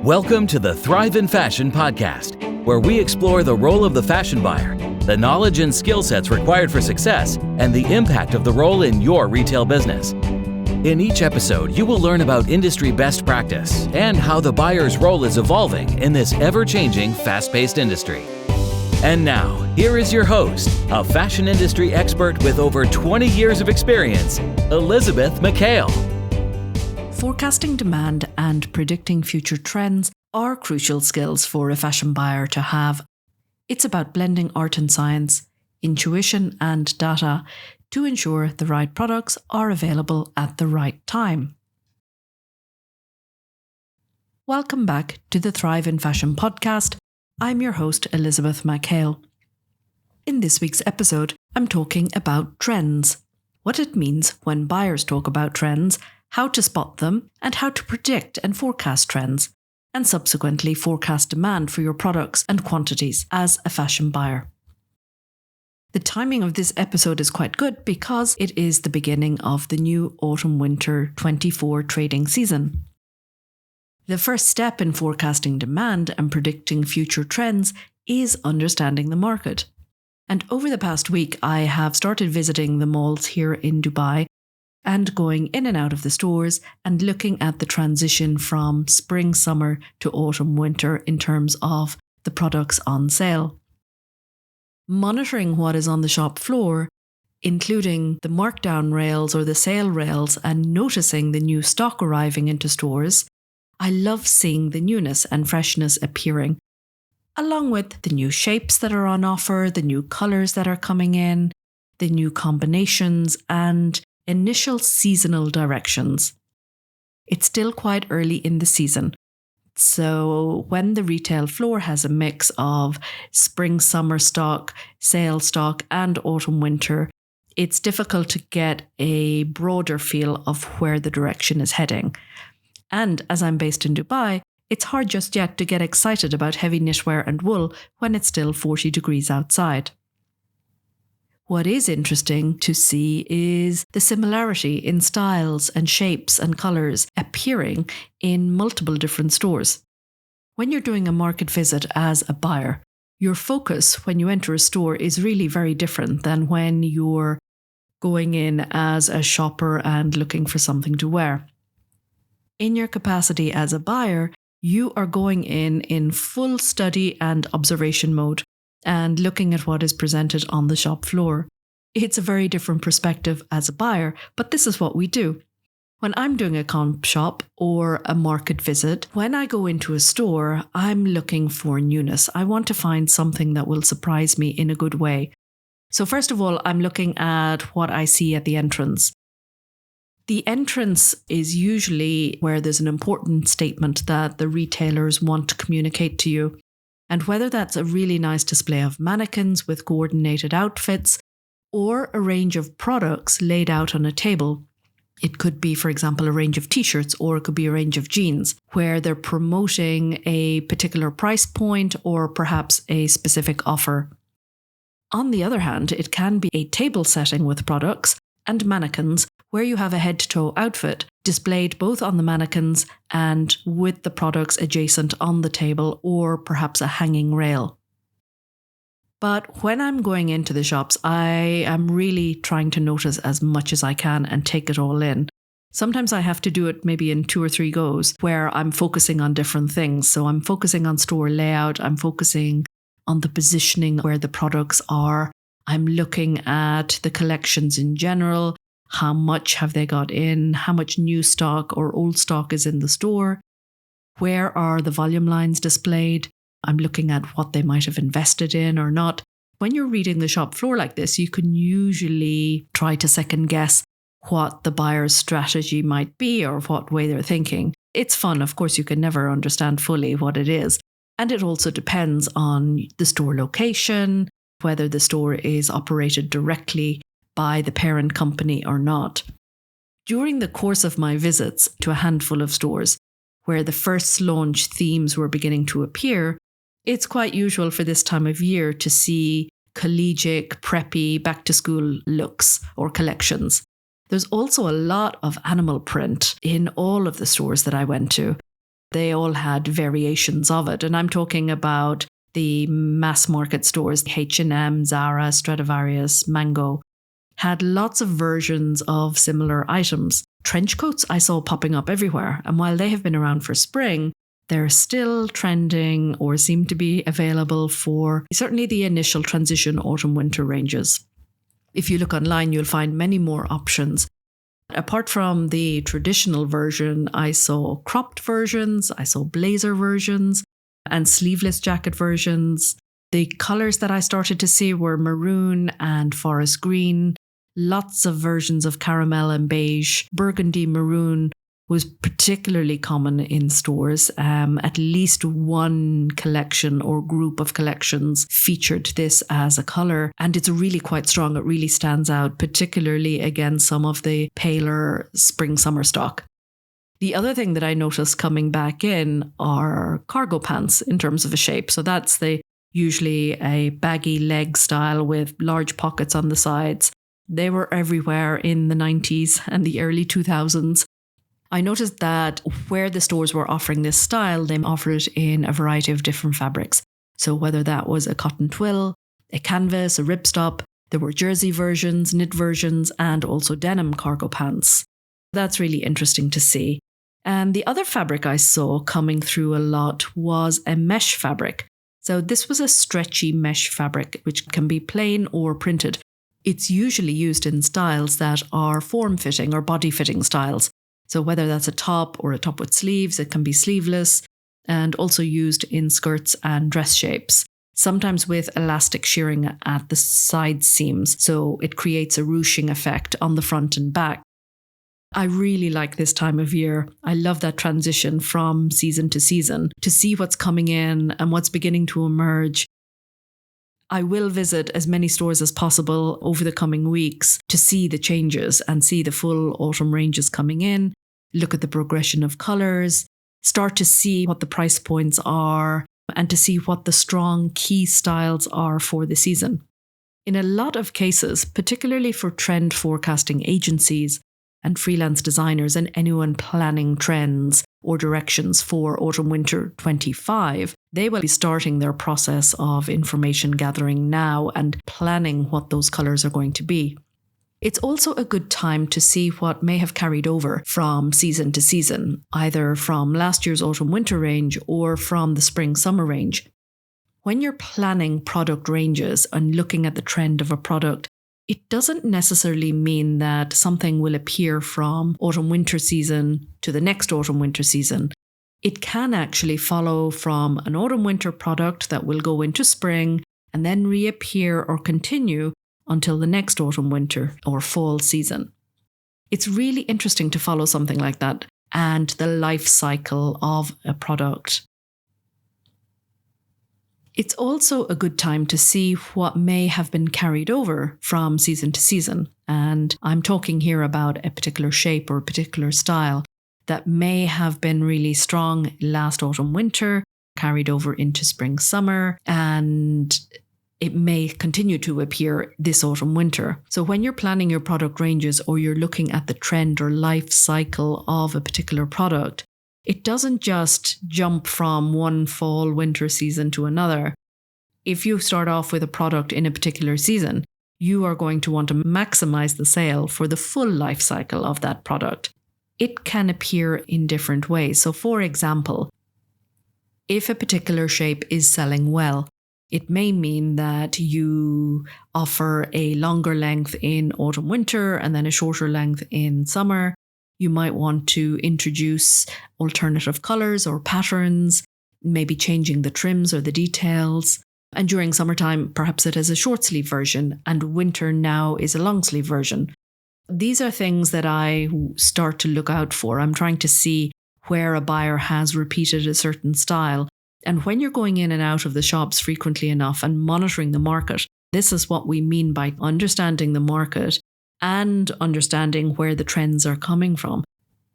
Welcome to the Thrive in Fashion podcast, where we explore the role of the fashion buyer, the knowledge and skill sets required for success, and the impact of the role in your retail business. In each episode, you will learn about industry best practice and how the buyer's role is evolving in this ever-changing, fast-paced industry. And now, here is your host, a fashion industry expert with over 20 years of experience, Elisabeth McHale. Forecasting demand and predicting future trends are crucial skills for a fashion buyer to have. It's about blending art and science, intuition and data to ensure the right products are available at the right time. Welcome back to the Thrive in Fashion podcast. I'm your host, Elisabeth McHale. In this week's episode, I'm talking about trends, what it means when buyers talk about trends, how to spot them, and how to predict and forecast trends, and subsequently forecast demand for your products and quantities as a fashion buyer. The timing of this episode is quite good because it is the beginning of the new autumn-winter 24 trading season. The first step in forecasting demand and predicting future trends is understanding the market. And over the past week, I have started visiting the malls here in Dubai and going in and out of the stores and looking at the transition from spring-summer to autumn-winter in terms of the products on sale. Monitoring what is on the shop floor, including the markdown rails or the sale rails, and noticing the new stock arriving into stores, I love seeing the newness and freshness appearing, along with the new shapes that are on offer, the new colours that are coming in, the new combinations, and initial seasonal directions. It's still quite early in the season, so when the retail floor has a mix of spring-summer stock, sale stock, and autumn-winter, it's difficult to get a broader feel of where the direction is heading. And as I'm based in Dubai, it's hard just yet to get excited about heavy knitwear and wool when it's still 40 degrees outside. What is interesting to see is the similarity in styles and shapes and colours appearing in multiple different stores. When you're doing a market visit as a buyer, your focus when you enter a store is really very different than when you're going in as a shopper and looking for something to wear. In your capacity as a buyer, you are going in full study and observation mode and looking at what is presented on the shop floor. It's a very different perspective as a buyer, but this is what we do. When I'm doing a comp shop or a market visit, when I go into a store, I'm looking for newness. I want to find something that will surprise me in a good way. So first of all, I'm looking at what I see at the entrance. The entrance is usually where there's an important statement that the retailers want to communicate to you. And whether that's a really nice display of mannequins with coordinated outfits or a range of products laid out on a table, it could be, for example, a range of t-shirts, or it could be a range of jeans where they're promoting a particular price point or perhaps a specific offer. On the other hand, it can be a table setting with products and mannequins where you have a head-to-toe outfit displayed both on the mannequins and with the products adjacent on the table or perhaps a hanging rail. But when I'm going into the shops, I am really trying to notice as much as I can and take it all in. Sometimes I have to do it maybe in 2 or 3 goes where I'm focusing on different things. So I'm focusing on store layout, I'm focusing on the positioning where the products are, I'm looking at the collections in general. How much have they got in? How much new stock or old stock is in the store? Where are the volume lines displayed? I'm looking at what they might have invested in or not. When you're reading the shop floor like this, you can usually try to second guess what the buyer's strategy might be or what way they're thinking. It's fun. Of course, you can never understand fully what it is. And it also depends on the store location, whether the store is operated directly by the parent company or not. During the course of my visits to a handful of stores where the first launch themes were beginning to appear, it's quite usual for this time of year to see collegiate, preppy, back-to-school looks or collections. There's also a lot of animal print in all of the stores that I went to. they all had variations of it. And I'm talking about the mass market stores, H&M, Zara, Stradivarius, Mango, had lots of versions of similar items. Trench coats I saw popping up everywhere. And while they have been around for spring, they're still trending or seem to be available for certainly the initial transition autumn-winter ranges. If you look online, you'll find many more options. Apart from the traditional version, I saw cropped versions, I saw blazer versions, and sleeveless jacket versions. The colours that I started to see were maroon and forest green, lots of versions of caramel and beige. Burgundy maroon was particularly common in stores. At least one collection or group of collections featured this as a colour, and it's really quite strong. It really stands out, particularly against some of the paler spring-summer stock. The other thing that I noticed coming back in are cargo pants in terms of a shape. So that's usually a baggy leg style with large pockets on the sides. They were everywhere in the 90s and the early 2000s. I noticed that where the stores were offering this style, they offered it in a variety of different fabrics. So whether that was a cotton twill, a canvas, a ripstop, there were jersey versions, knit versions, and also denim cargo pants. That's really interesting to see. And the other fabric I saw coming through a lot was a mesh fabric. So this was a stretchy mesh fabric, which can be plain or printed. It's usually used in styles that are form-fitting or body-fitting styles. So whether that's a top or a top with sleeves, it can be sleeveless, and also used in skirts and dress shapes, sometimes with elastic shearing at the side seams, so it creates a ruching effect on the front and back. I really like this time of year. I love that transition from season to season, to see what's coming in and what's beginning to emerge. I will visit as many stores as possible over the coming weeks to see the changes and see the full autumn ranges coming in, look at the progression of colours, start to see what the price points are, and to see what the strong key styles are for the season. In a lot of cases, particularly for trend forecasting agencies and freelance designers and anyone planning trends or directions for autumn-winter 25, they will be starting their process of information gathering now and planning what those colours are going to be. It's also a good time to see what may have carried over from season to season, either from last year's autumn-winter range or from the spring-summer range. When you're planning product ranges and looking at the trend of a product, it doesn't necessarily mean that something will appear from autumn-winter season to the next autumn-winter season. It can actually follow from an autumn-winter product that will go into spring and then reappear or continue until the next autumn-winter or fall season. It's really interesting to follow something like that and the life cycle of a product. It's also a good time to see what may have been carried over from season to season. And I'm talking here about a particular shape or a particular style that may have been really strong last autumn-winter, carried over into spring-summer, and it may continue to appear this autumn-winter. So when you're planning your product ranges or you're looking at the trend or life cycle of a particular product, it doesn't just jump from one fall-winter season to another. If you start off with a product in a particular season, you are going to want to maximize the sale for the full life cycle of that product. It can appear in different ways. So for example, if a particular shape is selling well, it may mean that you offer a longer length in autumn-winter and then a shorter length in summer. You might want to introduce alternative colours or patterns, maybe changing the trims or the details. And during summertime, perhaps it is a short sleeve version, and winter now is a long sleeve version. These are things that I start to look out for. I'm trying to see where a buyer has repeated a certain style. And when you're going in and out of the shops frequently enough and monitoring the market, this is what we mean by understanding the market and understanding where the trends are coming from.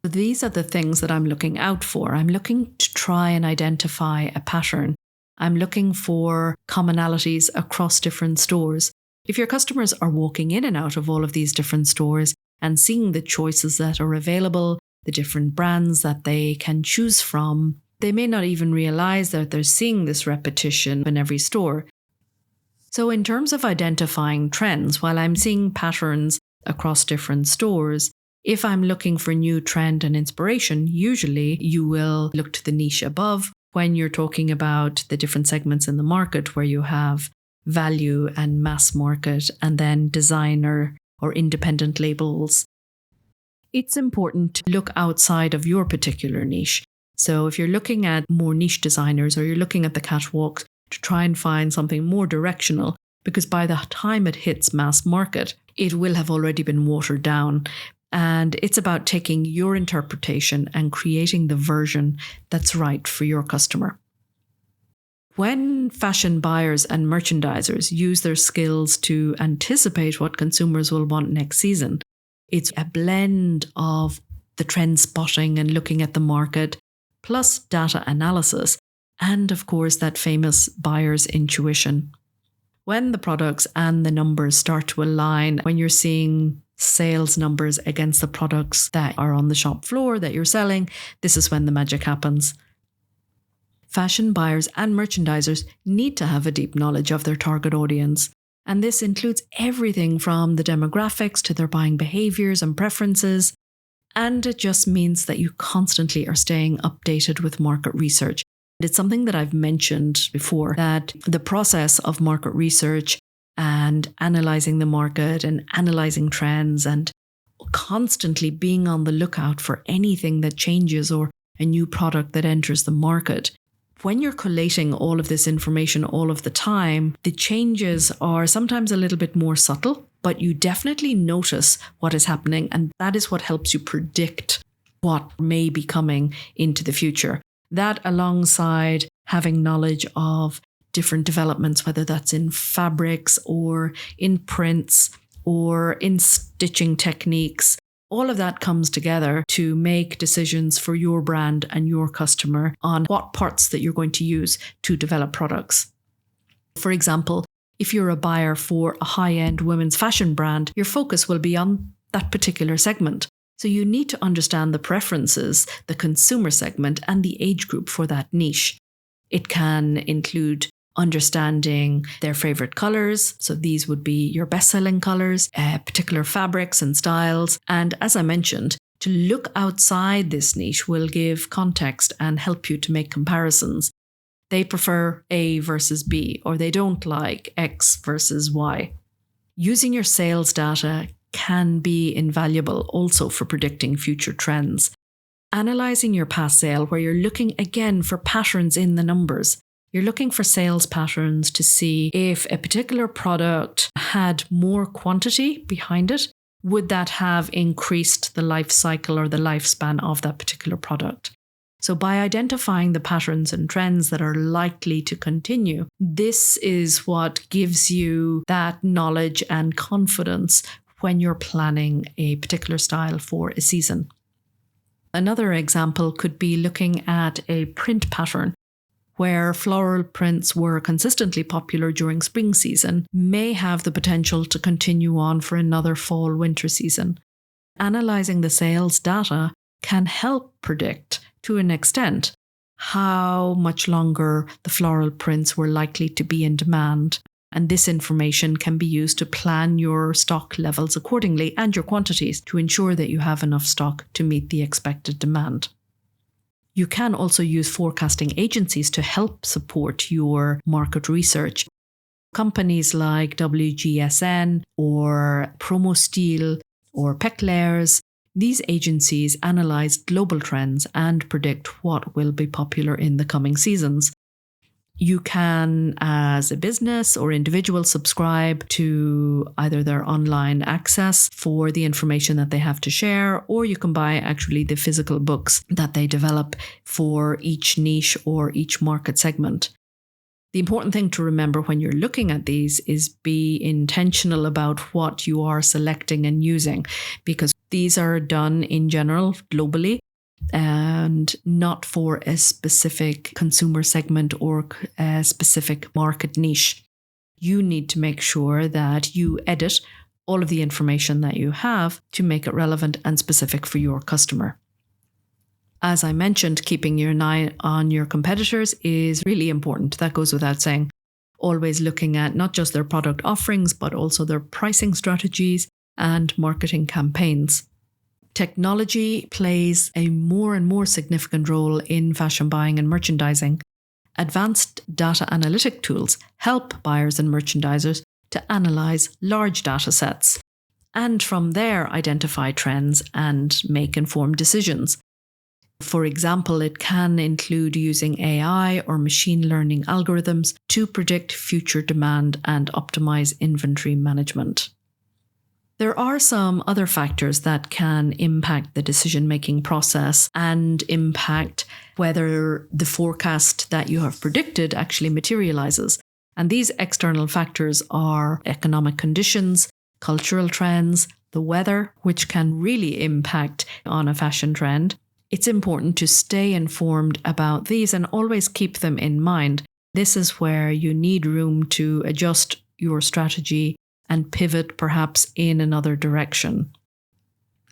These are the things that I'm looking out for. I'm looking to try and identify a pattern. I'm looking for commonalities across different stores. If your customers are walking in and out of all of these different stores and seeing the choices that are available, the different brands that they can choose from, They may not even realize that they're seeing this repetition in every store. So in terms of identifying trends, while I'm seeing patterns across different stores, if I'm looking for new trend and inspiration, usually you will look to the niche above when you're talking about the different segments in the market where you have value and mass market and then designer or independent labels. It's important to look outside of your particular niche. So if you're looking at more niche designers or you're looking at the catwalks, to try and find something more directional, because by the time it hits mass market, it will have already been watered down. And it's about taking your interpretation and creating the version that's right for your customer. When fashion buyers and merchandisers use their skills to anticipate what consumers will want next season, it's a blend of the trend spotting and looking at the market, plus data analysis, and of course that famous buyer's intuition. When the products and the numbers start to align, when you're seeing sales numbers against the products that are on the shop floor that you're selling, this is when the magic happens. Fashion buyers and merchandisers need to have a deep knowledge of their target audience. And this includes everything from the demographics to their buying behaviors and preferences. And it just means that you constantly are staying updated with market research. It's something that I've mentioned before, that the process of market research and analyzing the market and analyzing trends and constantly being on the lookout for anything that changes or a new product that enters the market. When you're collating all of this information all of the time, the changes are sometimes a little bit more subtle, but you definitely notice what is happening, and that is what helps you predict what may be coming into the future. That, alongside having knowledge of different developments, whether that's in fabrics or in prints or in stitching techniques, all of that comes together to make decisions for your brand and your customer on what parts that you're going to use to develop products. For example, if you're a buyer for a high-end women's fashion brand, your focus will be on that particular segment. So you need to understand the preferences, the consumer segment, and the age group for that niche. It can include understanding their favorite colors. So these would be your best-selling colors, particular fabrics and styles. And as I mentioned, to look outside this niche will give context and help you to make comparisons. They prefer A versus B, or they don't like X versus Y. Using your sales data can be invaluable also for predicting future trends. Analyzing your past sale, where you're looking again for patterns in the numbers. You're looking for sales patterns to see if a particular product had more quantity behind it. Would that have increased the life cycle or the lifespan of that particular product? So by identifying the patterns and trends that are likely to continue, this is what gives you that knowledge and confidence when you're planning a particular style for a season. Another example could be looking at a print pattern where floral prints were consistently popular during spring season, may have the potential to continue on for another fall-winter season. Analysing the sales data can help predict, to an extent, how much longer the floral prints were likely to be in demand. And this information can be used to plan your stock levels accordingly and your quantities to ensure that you have enough stock to meet the expected demand. You can also use forecasting agencies to help support your market research. Companies like WGSN or PromoStyle or Peclairs, these agencies analyze global trends and predict what will be popular in the coming seasons. You can, as a business or individual, subscribe to either their online access for the information that they have to share, or you can buy actually the physical books that they develop for each niche or each market segment. The important thing to remember when you're looking at these is be intentional about what you are selecting and using, because these are done in general globally and not for a specific consumer segment or a specific market niche. You need to make sure that you edit all of the information that you have to make it relevant and specific for your customer. As I mentioned, keeping your eye on your competitors is really important. That goes without saying. Always looking at not just their product offerings, but also their pricing strategies and marketing campaigns. Technology plays a more and more significant role in fashion buying and merchandising. Advanced data analytic tools help buyers and merchandisers to analyze large data sets and from there identify trends and make informed decisions. For example, it can include using AI or machine learning algorithms to predict future demand and optimize inventory management. There are some other factors that can impact the decision-making process and impact whether the forecast that you have predicted actually materializes. And these external factors are economic conditions, cultural trends, the weather, which can really impact on a fashion trend. It's important to stay informed about these and always keep them in mind. This is where you need room to adjust your strategy and pivot perhaps in another direction.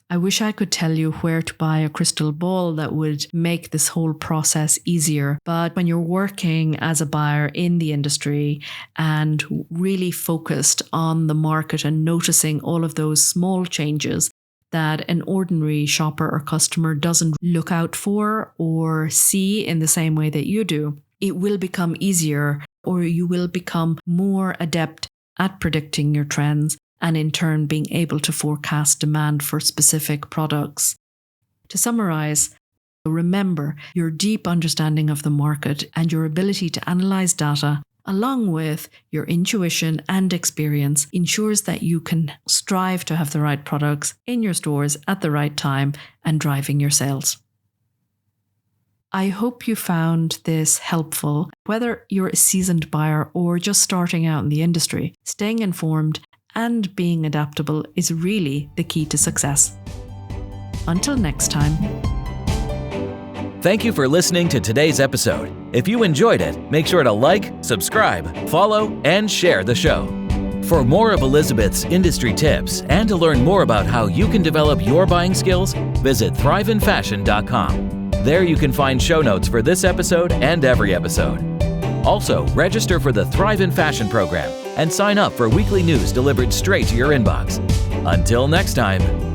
I wish I could tell you where to buy a crystal ball that would make this whole process easier. But when you're working as a buyer in the industry and really focused on the market and noticing all of those small changes that an ordinary shopper or customer doesn't look out for or see in the same way that you do, it will become easier, or you will become more adept at predicting your trends and in turn being able to forecast demand for specific products. To summarize, remember your deep understanding of the market and your ability to analyze data along with your intuition and experience ensures that you can strive to have the right products in your stores at the right time and driving your sales. I hope you found this helpful. Whether you're a seasoned buyer or just starting out in the industry, staying informed and being adaptable is really the key to success. Until next time. Thank you for listening to today's episode. If you enjoyed it, make sure to like, subscribe, follow, and share the show. For more of Elisabeth's industry tips and to learn more about how you can develop your buying skills, visit thriveinfashion.com. There you can find show notes for this episode and every episode. Also, register for the Thrive in Fashion program and sign up for weekly news delivered straight to your inbox. Until next time.